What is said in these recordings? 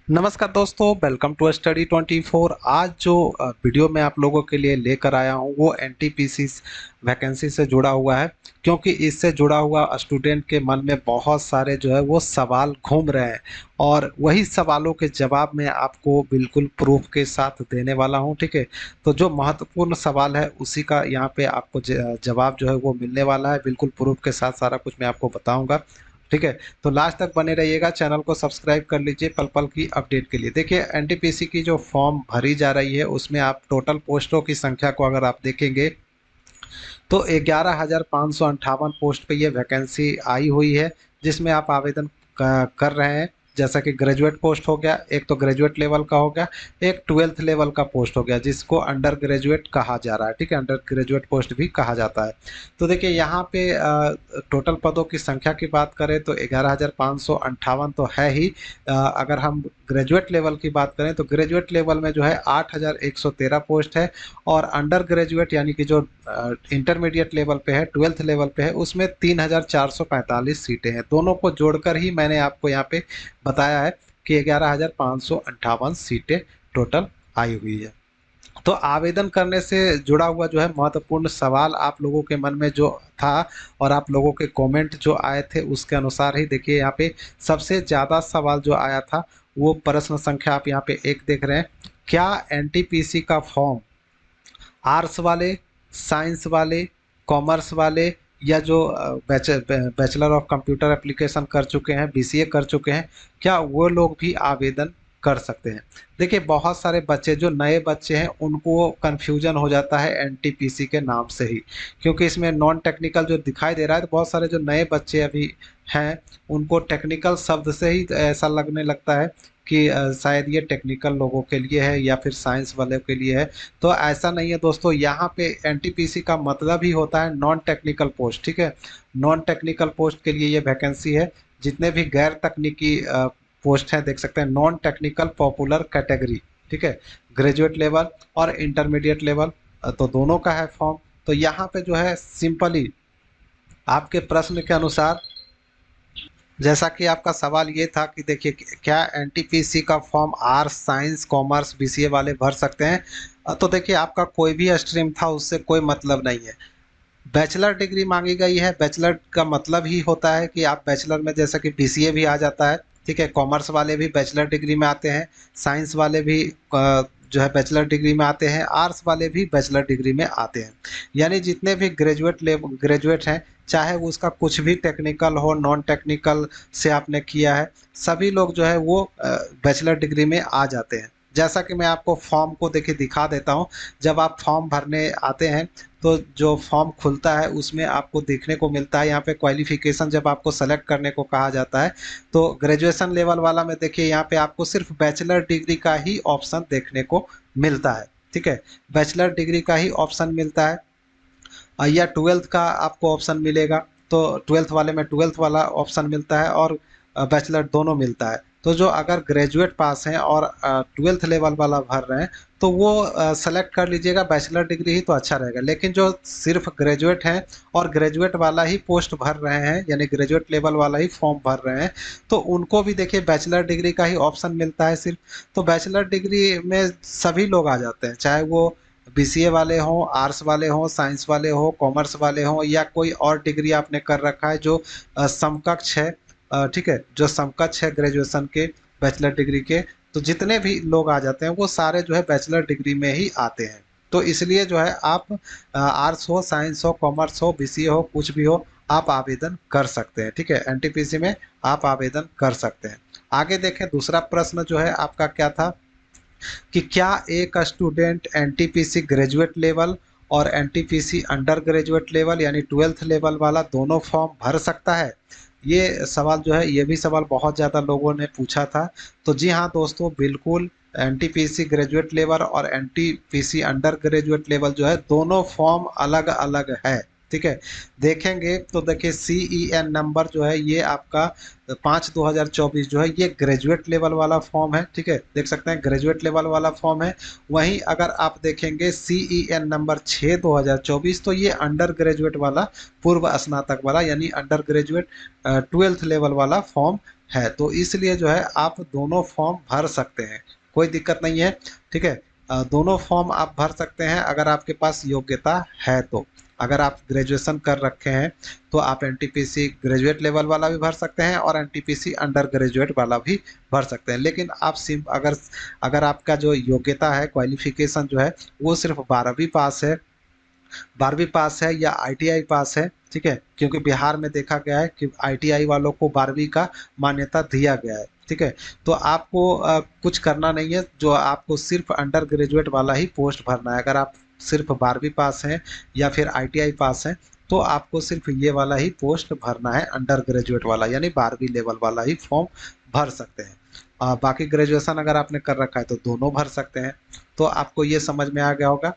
नमस्कार दोस्तों, welcome to study 24। आज जो वीडियो मैं आप लोगों के लिए लेकर आया हूं वो एनटीपीसी वैकेंसी से जुड़ा हुआ है। क्योंकि इससे जुड़ा हुआ स्टूडेंट के मन में बहुत सारे जो है वो सवाल घूम रहे हैं और वही सवालों के जवाब मैं आपको बिल्कुल प्रूफ के साथ देने वाला हूं। ठीक है, तो जो महत्वपूर्ण सवाल है उसी का यहाँ पे आपको जवाब जो है वो मिलने वाला है। बिल्कुल प्रूफ के साथ सारा कुछ मैं आपको बताऊंगा। ठीक है, तो लास्ट तक बने रहिएगा। चैनल को सब्सक्राइब कर लीजिए पल पल की अपडेट के लिए। देखिए, एनटीपीसी की जो फॉर्म भरी जा रही है उसमें आप टोटल पोस्टों की संख्या को अगर आप देखेंगे तो 11,558 पोस्ट पे ये वैकेंसी आई हुई है, जिसमें आप आवेदन कर रहे हैं। जैसा कि ग्रेजुएट पोस्ट हो गया, एक तो ग्रेजुएट लेवल का हो गया, एक 12th लेवल का पोस्ट हो गया जिसको अंडर ग्रेजुएट कहा जा रहा है। ठीक है, अंडर ग्रेजुएट पोस्ट भी कहा जाता है। तो देखिए यहाँ पे टोटल पदों की संख्या की बात करें तो 11,558 तो है ही। अगर हम ग्रेजुएट लेवल की बात करें तो ग्रेजुएट लेवल में जो है 8,113 पोस्ट है। और अंडर ग्रेजुएट यानी कि जो इंटरमीडिएट लेवल पे है, 12th लेवल पे है, उसमें 3,445 सीटें हैं। दोनों को जोड़कर ही मैंने आपको यहाँ पे बताया है कि 11,558 सीटें टोटल आई हुई है। तो आवेदन करने से जुड़ा हुआ जो है महत्वपूर्ण सवाल आप लोगों के मन में जो था और आप लोगों के कमेंट जो आए थे उसके अनुसार ही देखिए यहाँ पे सबसे ज़्यादा सवाल जो आया था वो प्रश्न संख्या आप यहाँ पे एक देख रहे हैं। क्या एनटीपीसी का फॉर्म आर्ट्स वाले, साइंस वाले, कॉमर्स वाले या जो बैचलर ऑफ कंप्यूटर एप्लीकेशन कर चुके हैं, बीसीए कर चुके हैं, क्या वो लोग भी आवेदन कर सकते हैं? देखिए, बहुत सारे बच्चे जो नए बच्चे हैं उनको कन्फ्यूजन हो जाता है एनटीपीसी के नाम से ही। क्योंकि इसमें नॉन टेक्निकल जो दिखाई दे रहा है, तो बहुत सारे जो नए बच्चे अभी हैं उनको टेक्निकल शब्द से ही ऐसा लगने लगता है कि शायद ये टेक्निकल लोगों के लिए है या फिर साइंस वाले के लिए है। तो ऐसा नहीं है दोस्तों, यहाँ पे एनटीपीसी का मतलब ही होता है नॉन टेक्निकल पोस्ट। ठीक है, नॉन टेक्निकल पोस्ट के लिए ये वैकेंसी है। जितने भी गैर तकनीकी पोस्ट हैं देख सकते हैं, नॉन टेक्निकल पॉपुलर कैटेगरी। ठीक है, ग्रेजुएट लेवल और इंटरमीडिएट लेवल, तो दोनों का है फॉर्म। तो यहाँ पे जो है सिंपली आपके प्रश्न के अनुसार, जैसा कि आपका सवाल ये था कि देखिए क्या एनटीपीसी का form arts, science, commerce, BCA वाले भर सकते हैं? तो देखिए, आपका कोई भी स्ट्रीम था उससे कोई मतलब नहीं है। बैचलर डिग्री मांगी गई है। बैचलर का मतलब ही होता है कि आप बैचलर में, जैसा कि बीसीए भी आ जाता है। ठीक है, कॉमर्स वाले भी बैचलर डिग्री में आते हैं, साइंस वाले भी जो है बैचलर डिग्री में आते हैं, आर्ट्स वाले भी बैचलर डिग्री में आते हैं। यानी जितने भी ग्रेजुएट हैं, चाहे वो उसका कुछ भी टेक्निकल हो, नॉन टेक्निकल से आपने किया है, सभी लोग जो है वो बैचलर डिग्री में आ जाते हैं। जैसा कि मैं आपको फॉर्म को देखिए दिखा देता हूँ। जब आप फॉर्म भरने आते हैं तो जो फॉर्म खुलता है उसमें आपको देखने को मिलता है यहाँ पे क्वालिफिकेशन। जब आपको सेलेक्ट करने को कहा जाता है तो ग्रेजुएशन लेवल वाला में देखिए यहाँ पे आपको सिर्फ बैचलर डिग्री का ही ऑप्शन देखने को मिलता है। ठीक है, बैचलर डिग्री का ही ऑप्शन मिलता है। या 12th का आपको ऑप्शन मिलेगा, तो 12th वाले में 12th वाला ऑप्शन मिलता है और बैचलर दोनों मिलता है। तो जो अगर ग्रेजुएट पास हैं और 12th लेवल वाला भर रहे हैं तो वो सेलेक्ट कर लीजिएगा बैचलर डिग्री ही तो अच्छा रहेगा। लेकिन जो सिर्फ ग्रेजुएट हैं और ग्रेजुएट वाला ही पोस्ट भर रहे हैं, यानी ग्रेजुएट लेवल वाला ही फॉर्म भर रहे हैं, तो उनको भी देखिए बैचलर डिग्री का ही ऑप्शन मिलता है सिर्फ। तो बैचलर डिग्री में सभी लोग आ जाते हैं, चाहे वो बीसीए वाले हों, आर्ट्स वाले हों, साइंस वाले हों, कॉमर्स वाले हों, या कोई और डिग्री आपने कर रखा है जो समकक्ष है। ठीक है, जो समकक्ष है ग्रेजुएशन के, बैचलर डिग्री के, तो जितने भी लोग आ जाते हैं वो सारे जो है बैचलर डिग्री में ही आते हैं। तो इसलिए जो है आप आर्ट्स हो, साइंस हो, कॉमर्स हो, बीसीए हो, कुछ भी हो, आप आवेदन कर सकते हैं। ठीक है, एनटीपीसी में आप आवेदन कर सकते हैं। आगे देखें, दूसरा प्रश्न जो है आपका क्या था कि क्या एक स्टूडेंट एनटीपीसी ग्रेजुएट लेवल और एनटीपीसी अंडर ग्रेजुएट लेवल यानी 12th लेवल वाला दोनों फॉर्म भर सकता है? ये सवाल जो है, ये भी सवाल बहुत ज़्यादा लोगों ने पूछा था। तो जी हाँ दोस्तों, बिल्कुल एनटीपीसी ग्रेजुएट लेवल और एनटीपीसी अंडर ग्रेजुएट लेवल जो है दोनों फॉर्म अलग अलग है। ठीक है, देखेंगे तो देखिए CEN नंबर जो है ये आपका 5/2024 जो है ये ग्रेजुएट लेवल वाला फॉर्म है। ठीक है, देख सकते हैं ग्रेजुएट लेवल वाला फॉर्म है। वहीं अगर आप देखेंगे CEN नंबर 6/2024 तो ये अंडर ग्रेजुएट वाला, पूर्व स्नातक वाला यानी अंडर ग्रेजुएट 12th लेवल वाला फॉर्म है, तो इसलिए जो है आप दोनों फॉर्म भर सकते हैं, कोई दिक्कत नहीं है। ठीक है, दोनों फॉर्म आप भर सकते हैं अगर आपके पास योग्यता है तो। अगर आप ग्रेजुएशन कर रखे हैं तो आप एनटीपीसी ग्रेजुएट लेवल वाला भी भर सकते हैं और एनटीपीसी अंडर ग्रेजुएट वाला भी भर सकते हैं। लेकिन आप सिर्फ अगर अगर आपका जो योग्यता है, क्वालिफिकेशन जो है वो सिर्फ 12वीं पास है, 12वीं पास है या आईटीआई पास है, ठीक है, क्योंकि बिहार में देखा गया है कि आईटीआई वालों को 12वीं का मान्यता दिया गया है। ठीक है, तो आपको कुछ करना नहीं है, जो आपको सिर्फ अंडर ग्रेजुएट वाला ही पोस्ट भरना है। अगर आप सिर्फ 12वीं पास हैं या फिर आईटीआई पास हैं तो आपको सिर्फ ये वाला ही पोस्ट भरना है, अंडर ग्रेजुएट वाला, यानी 12वीं लेवल वाला ही फॉर्म भर सकते हैं। बाकी ग्रेजुएशन अगर आपने कर रखा है तो दोनों भर सकते हैं। तो आपको ये समझ में आ गया होगा,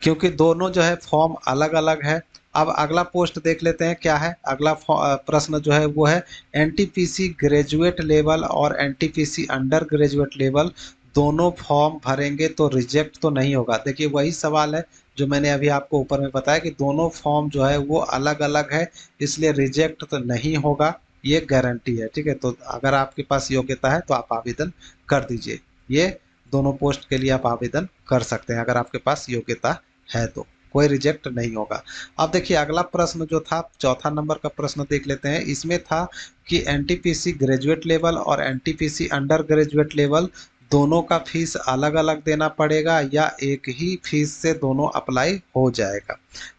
क्योंकि दोनों जो है फॉर्म अलग अलग है। अब अगला पोस्ट देख लेते हैं क्या है। अगला प्रश्न जो है वो है एनटीपीसी ग्रेजुएट लेवल और एनटीपीसी अंडर ग्रेजुएट लेवल दोनों फॉर्म भरेंगे तो रिजेक्ट तो नहीं होगा। देखिए वही सवाल है जो मैंने अभी आपको ऊपर में बताया कि दोनों फॉर्म जो है वो अलग अलग है, इसलिए रिजेक्ट तो नहीं होगा, ये गारंटी है। ठीक है, तो अगर आपके पास योग्यता है तो आप आवेदन कर दीजिए, ये दोनों पोस्ट के लिए आप आवेदन कर सकते हैं अगर आपके पास योग्यता है तो, कोई रिजेक्ट नहीं होगा। अब देखिए अगला प्रश्न जो था, चौथा नंबर का प्रश्न देख लेते हैं। इसमें था कि एनटीपीसी ग्रेजुएट लेवल और एनटीपीसी अंडर ग्रेजुएट लेवल दोनों का फीस अलग अलग देना पड़ेगा या एक ही फीस से दोनों अप्लाई हो जाएगा।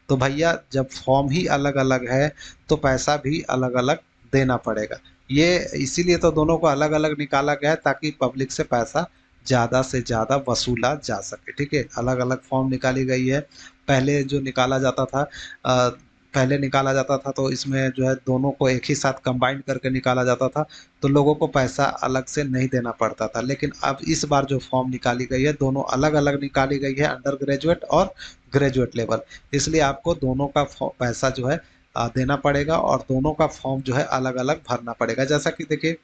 तो भैया जब फॉर्म ही अलग अलग है तो पैसा भी अलग अलग देना पड़ेगा। ये इसीलिए तो दोनों को अलग अलग निकाला गया है ताकि पब्लिक से पैसा ज़्यादा से ज़्यादा वसूला जा सके। ठीक है, अलग अलग फॉर्म निकाली गई है। पहले जो निकाला जाता था पहले निकाला जाता था तो इसमें जो है दोनों को एक ही साथ कंबाइंड करके निकाला जाता था, तो लोगों को पैसा अलग से नहीं देना पड़ता था। लेकिन अब इस बार जो फॉर्म निकाली गई है दोनों अलग अलग निकाली गई है, अंडर ग्रेजुएट और ग्रेजुएट लेवल, इसलिए आपको दोनों का पैसा जो है देना पड़ेगा और दोनों का फॉर्म जो है अलग अलग भरना पड़ेगा। जैसा कि देखिए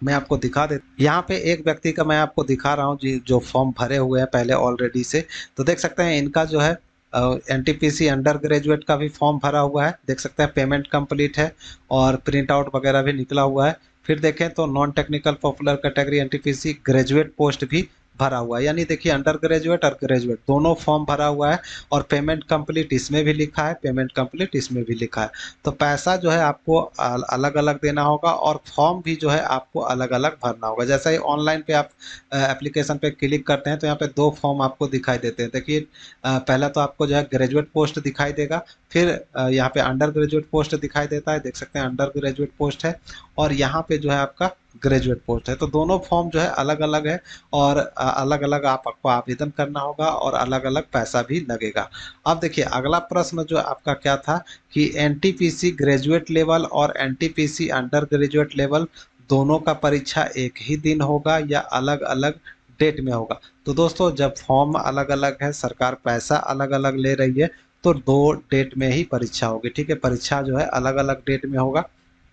मैं आपको दिखा दे, यहाँ पे एक व्यक्ति का मैं आपको दिखा रहा हूँ जी, जो फॉर्म भरे हुए हैं पहले ऑलरेडी से। तो देख सकते हैं इनका जो है एनटीपीसी अंडर ग्रेजुएट का भी फॉर्म भरा हुआ है, देख सकते हैं पेमेंट कंप्लीट है और प्रिंट आउट वगैरह भी निकला हुआ है। फिर देखें तो non technical popular category NTPC graduate post भी भरा हुआ है, यानी देखिए अंडर ग्रेजुएट और ग्रेजुएट दोनों फॉर्म भरा हुआ है और पेमेंट कंप्लीट इसमें भी लिखा है, पेमेंट कंप्लीट इसमें भी लिखा है। तो पैसा जो है आपको अलग अलग देना होगा और फॉर्म भी जो है आपको अलग अलग भरना होगा। जैसा ही ऑनलाइन पे आप एप्लीकेशन पे क्लिक करते हैं तो यहाँ पे दो फॉर्म आपको दिखाई देते हैं। देखिए पहला तो आपको जो है ग्रेजुएट पोस्ट दिखाई देगा, फिर यहाँ पे अंडर ग्रेजुएट पोस्ट दिखाई देता है, देख सकते हैं अंडर ग्रेजुएट पोस्ट है, और यहाँ पे जो है आपका ग्रेजुएट पोस्ट है। तो दोनों फॉर्म जो है अलग अलग है और अलग अलग आपको आवेदन करना होगा और अलग अलग पैसा भी लगेगा। अब देखिए अगला प्रश्न जो आपका क्या था कि एनटीपीसी ग्रेजुएट लेवल और एनटीपीसी अंडर ग्रेजुएट लेवल दोनों का परीक्षा एक ही दिन होगा या अलग अलग डेट में होगा। तो दोस्तों जब फॉर्म अलग अलग है, सरकार पैसा अलग अलग ले रही है, तो दो डेट में ही परीक्षा होगी। ठीक है, परीक्षा जो है अलग अलग डेट में होगा,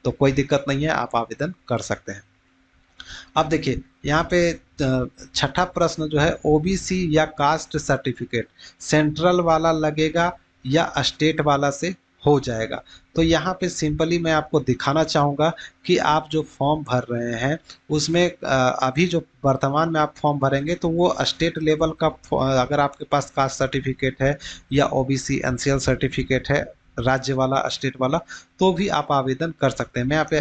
तो कोई दिक्कत नहीं है, आप आवेदन कर सकते हैं। अब देखिए यहाँ पे छठा प्रश्न जो है ओबीसी या कास्ट सर्टिफिकेट सेंट्रल वाला लगेगा या स्टेट वाला से हो जाएगा। तो यहाँ पे सिंपली मैं आपको दिखाना चाहूँगा कि आप जो फॉर्म भर रहे हैं उसमें अभी जो वर्तमान में आप फॉर्म भरेंगे तो वो स्टेट लेवल का अगर आपके पास कास्ट सर्टिफिकेट है या ओबीसी एनसीएल सर्टिफिकेट है राज्य वाला स्टेट वाला, तो भी आप आवेदन कर सकते हैं। मैं यहाँ पे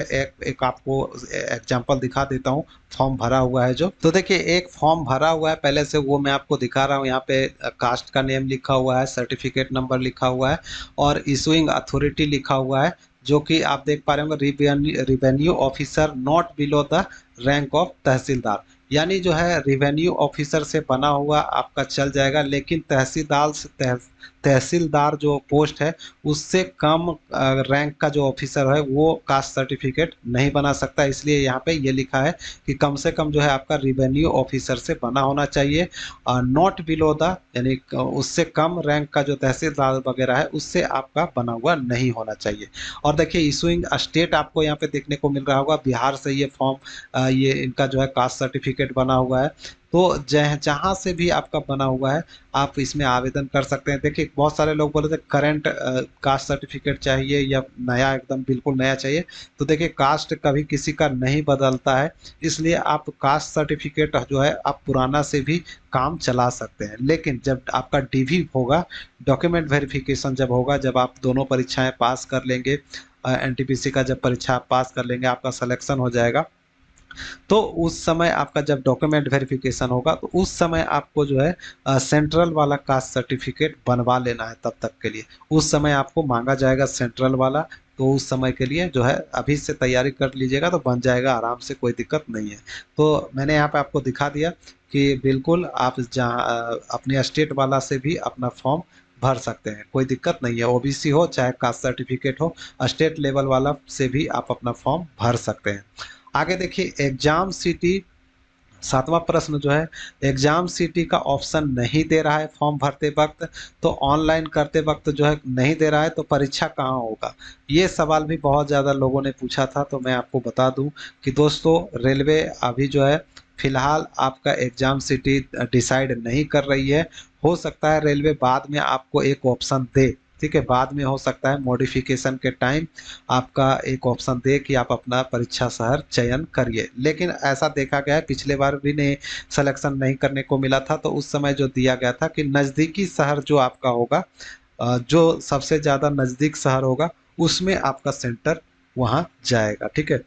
एक आपको एग्जांपल दिखा देता हूँ फॉर्म भरा हुआ है जो। तो देखिए एक फॉर्म भरा हुआ है पहले से, वो मैं आपको दिखा रहा हूँ। यहाँ पे कास्ट का नेम लिखा हुआ है, सर्टिफिकेट नंबर लिखा हुआ है और इशूइंग अथॉरिटी लिखा हुआ है, जो कि आप देख पा रहे होंगे revenue officer not below the rank of tahsildar, यानी जो है रिवेन्यू ऑफिसर से बना हुआ आपका चल जाएगा, लेकिन तहसीलदार जो पोस्ट है उससे कम रैंक का जो ऑफिसर है वो कास्ट सर्टिफिकेट नहीं बना सकता। इसलिए यहाँ पे ये लिखा है कि कम से कम जो है आपका रिवेन्यू ऑफिसर से बना होना चाहिए, नॉट बिलो द, यानी उससे कम रैंक का जो तहसीलदार वगैरह है उससे आपका बना हुआ नहीं होना चाहिए। और देखिए इशूइंग स्टेट आपको यहाँ पे देखने को मिल रहा होगा, बिहार से ये फॉर्म ये इनका जो है कास्ट सर्टिफिकेट बना हुआ है। तो जहाँ से भी आपका बना हुआ है आप इसमें आवेदन कर सकते हैं। देखिए बहुत सारे लोग बोले थे करंट कास्ट सर्टिफिकेट चाहिए या नया एकदम बिल्कुल नया चाहिए। तो देखिए कास्ट कभी किसी का नहीं बदलता है, इसलिए आप कास्ट सर्टिफिकेट जो है आप पुराना से भी काम चला सकते हैं। लेकिन जब आपका डीवी होगा, डॉक्यूमेंट वेरिफिकेशन जब होगा, जब आप दोनों परीक्षाएं पास कर लेंगे, एनटीपीसी का जब परीक्षा आप पास कर लेंगे, आपका सिलेक्शन हो जाएगा, तो उस समय आपका जब डॉक्यूमेंट वेरिफिकेशन होगा तो उस समय आपको जो है सेंट्रल वाला कास्ट सर्टिफिकेट बनवा लेना है। तब तक के लिए उस समय आपको मांगा जाएगा सेंट्रल वाला, तो उस समय के लिए जो है अभी से तैयारी कर लीजिएगा तो बन जाएगा आराम से, कोई दिक्कत नहीं है। तो मैंने यहाँ पे आपको दिखा दिया कि बिल्कुल आप जहाँ अपने स्टेट वाला से भी अपना फॉर्म भर सकते हैं, कोई दिक्कत नहीं है। ओबीसी हो चाहे कास्ट सर्टिफिकेट हो, स्टेट लेवल वाला से भी आप अपना फॉर्म भर सकते हैं। आगे देखिए एग्जाम सिटी, सातवां प्रश्न जो है एग्जाम सिटी का ऑप्शन नहीं दे रहा है फॉर्म भरते वक्त, तो ऑनलाइन करते वक्त जो है नहीं दे रहा है, तो परीक्षा कहाँ होगा? ये सवाल भी बहुत ज़्यादा लोगों ने पूछा था। तो मैं आपको बता दूं कि दोस्तों रेलवे अभी जो है फिलहाल आपका एग्जाम सिटी डिसाइड नहीं कर रही है। हो सकता है रेलवे बाद में आपको एक ऑप्शन दे, ठीक है, बाद में हो सकता है मॉडिफिकेशन के टाइम आपका एक ऑप्शन दे कि आप अपना परीक्षा शहर चयन करिए। लेकिन ऐसा देखा गया है पिछले बार भी नहीं, सिलेक्शन नहीं करने को मिला था, तो उस समय जो दिया गया था कि नज़दीकी शहर जो आपका होगा, जो सबसे ज़्यादा नज़दीक शहर होगा उसमें आपका सेंटर वहाँ जाएगा, ठीक है।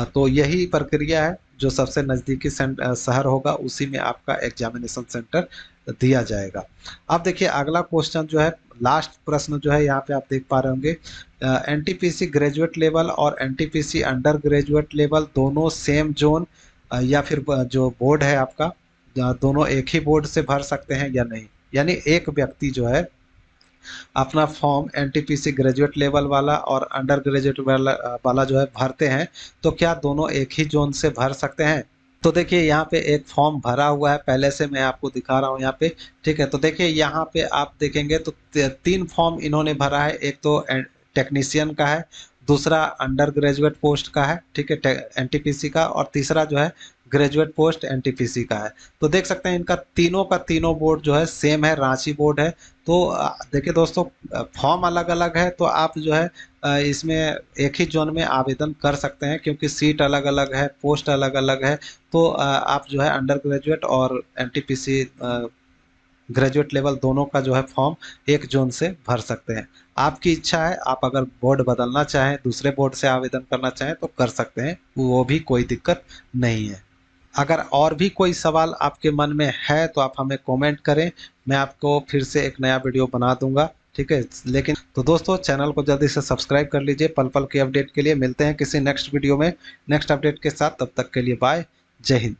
तो यही प्रक्रिया है, जो सबसे नज़दीकी शहर होगा उसी में आपका एग्जामिनेशन सेंटर दिया जाएगा। अब देखिए अगला क्वेश्चन जो है, लास्ट प्रश्न जो है यहाँ पे आप देख पा रहे होंगे, एनटीपीसी ग्रेजुएट लेवल और एनटीपीसी अंडर ग्रेजुएट लेवल दोनों सेम जोन या फिर जो बोर्ड है आपका, दोनों एक ही बोर्ड से भर सकते हैं या नहीं। यानी एक व्यक्ति जो है अपना फॉर्म एनटीपीसी ग्रेजुएट लेवल वाला और अंडर ग्रेजुएट वाला जो है भरते हैं, तो क्या दोनों एक ही जोन से भर सकते हैं? तो देखिए यहाँ पे एक फॉर्म भरा हुआ है, पहले से मैं आपको दिखा रहा हूँ यहाँ पे, ठीक है। तो देखिए यहाँ पे आप देखेंगे तो तीन फॉर्म इन्होंने भरा है। एक तो टेक्नीशियन का है, दूसरा अंडर ग्रेजुएट पोस्ट का है, ठीक है, एनटीपीसी का, और तीसरा जो है ग्रेजुएट पोस्ट एनटीपीसी का है। तो देख सकते हैं इनका तीनों का तीनों बोर्ड जो है सेम है, रांची बोर्ड है। तो देखिए दोस्तों फॉर्म अलग अलग है, तो आप जो है इसमें एक ही जोन में आवेदन कर सकते हैं, क्योंकि सीट अलग अलग है, पोस्ट अलग अलग है। तो आप जो है अंडर ग्रेजुएट और एनटीपीसी ग्रेजुएट लेवल दोनों का जो है फॉर्म एक जोन से भर सकते हैं। आपकी इच्छा है, आप अगर बोर्ड बदलना चाहें, दूसरे बोर्ड से आवेदन करना चाहें तो कर सकते हैं, वो भी कोई दिक्कत नहीं है। अगर और भी कोई सवाल आपके मन में है तो आप हमें कमेंट करें, मैं आपको फिर से एक नया वीडियो बना दूंगा, ठीक है। लेकिन तो दोस्तों चैनल को जल्दी से सब्सक्राइब कर लीजिए पल पल के अपडेट के लिए। मिलते हैं किसी नेक्स्ट वीडियो में नेक्स्ट अपडेट के साथ, तब तक के लिए बाय, जय हिंद।